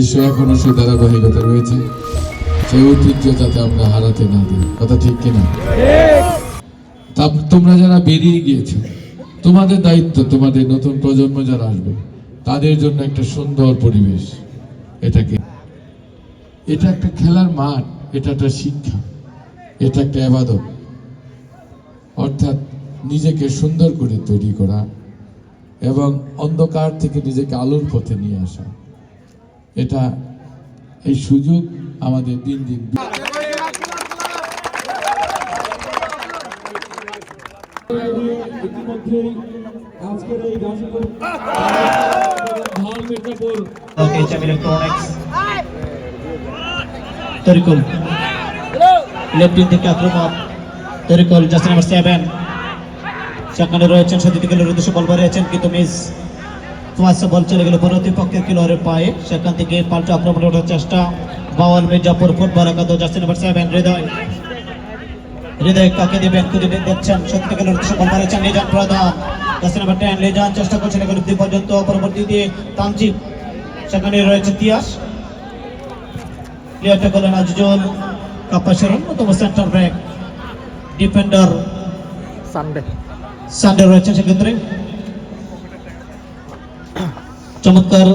বিষয় এখনো সে ধারাবাহিকতা রয়েছে, সেই ঐতিহ্য যাতে আমরা হারাতে না দিই। কথা ঠিক কিনা? তোমরা যারা বেরিয়ে গিয়েছো, তোমাদের দায়িত্ব তোমাদের নতুন প্রজন্ম যারা আসবে তাদের জন্য একটা সুন্দর পরিবেশ। এটা একটা খেলার মাঠ, এটা একটা শিক্ষা, এটা একটা ইবাদত, অর্থাৎ নিজেকে সুন্দর করে তৈরি করা এবং অন্ধকার থেকে নিজেকে আলোর পথে নিয়ে আসা। এটা এই সুযোগ আমাদের দিন দিন তরিকুল লেফট উইং থেকে আক্রমণ। তরিকুল জার্সি নাম্বার 7 সেখানে রয়েছেন, সতীর্থ খেলোয়াড়ের উদ্দেশ্যে বল বাড়িয়েছেন কিন্তু মিস। বল চলে গেল প্রতিপক্ষের খেলোয়াড়ের পায়ে, সেখান থেকে পাল্টা আক্রমণ ওঠার চেষ্টা। বাওয়াল মির্জাপুর ফুটবল একাদশ জার্সি নাম্বার 7 হৃদয় কাকে দেবেন খুঁজে দেখছেন, সতীর্থ খেলোয়াড়ের উদ্দেশ্যে বল বাড়িয়েছেন লিজান প্রধান। জার্সি নাম্বার 10 লিজান চেষ্টা করছেন এখন অব্দি পর্যন্ত, পরবর্তী দিয়ে তামজিদ, সেখানে রয়েছে তিয়াস। প্লেয়ারটা করলেন আজিজুল, কাপাসের অন্যতম সেন্টার ব্যাক ডিফেন্ডার সানডে রয়েছেন সেক্ষেত্রে। চমৎকার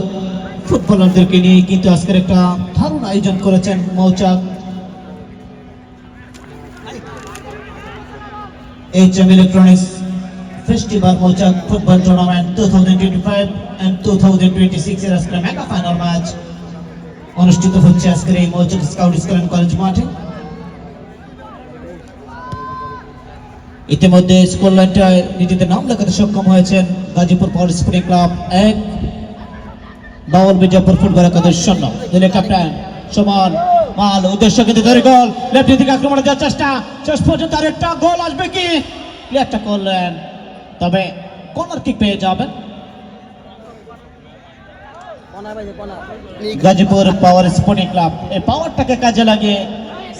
ফুটবলারদেরকে নিয়ে কিন্তু আজকের একটা দারুণ আয়োজন করেছেন মৌচাক HM ইলেকট্রনিক্স ফেস্টিভাল মৌচাক ফুটবল টুর্নামেন্ট 2025 and 2026 এর আজকে মেগা ফাইনাল ম্যাচ অনুষ্ঠিত হচ্ছে আজকের এই মৌচাক স্কাউট স্কুল এন্ড কলেজ মাঠে। ইতিমধ্যে স্কোর লাইনটায় নিজেদের নাম লেখাতে সক্ষম হয়েছেন গাজীপুর পাওয়ার স্পোর্টিং ক্লাব 1, বাউল মির্জাপুর ফুটবল একাদশ 0। দলের ক্যাপ্টেন সমান মাল উদ্দেশ্য কিন্তু ধরে গোল, লেফট দিকে আক্রমণে যাওয়ার চেষ্টা, শেষ পর্যন্ত আরেকটা গোল আসবে কি? প্লেয়ারটা করলেন, তবে কর্নার কিক পেয়ে যাবেন গাজীপুর পাওয়ার স্পোর্টিং ক্লাব। এই পাওয়ারটাকে কাজে লাগিয়ে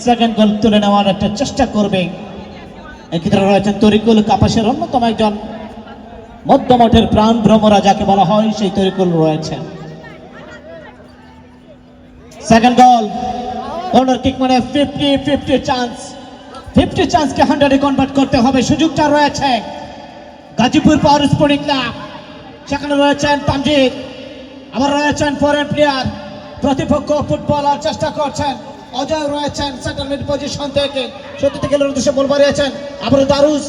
সেকেন্ড গোল তুলে নেওয়ার একটা চেষ্টা করবে। এক্ষেত্রে রয়েছেন তরিকুল, কাপাসের অন্যতম একজন মধ্যমঠের প্রাণ ভ্রমরা যাকে বলা হয়, সেই তরিকুল রয়েছেন। সেকেন্ড গোল, কর্নার কিক মানে 50 চান্সকে 100-এ কনভার্ট করতে হবে। সুযোগটা রয়েছে গাজীপুর পাওয়ার স্পোর্টিং ক্লাব, সেখানে রয়েছেন তামজিদ, আবার রয়েছেন ফরেন প্লেয়ার, প্রতিপক্ষ ফুটবলার চেষ্টা করছেন। অজয় রয়েছেন সেন্টার মিড পজিশন থেকে, সত্যি খেলার উদ্দেশ্যে বল বাড়িয়েছেন, আবার দারুস,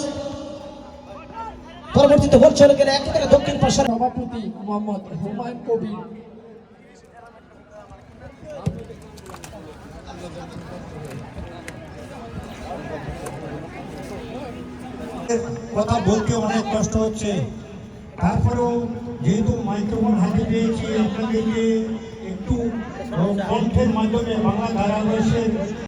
পরবর্তীতে বল চলে গেলে একেবারে দক্ষিণ পাশের সভাপতি মোহাম্মদ হুমায়ুন কবির। কথা বলতে অনেক কষ্ট হচ্ছে, তারপরেও যেহেতু মাইক্রোফোন হাতে পেয়েছি আপনাদেরকে একটু কণ্ঠের মাধ্যমে বাংলা ধারাভাষ্যের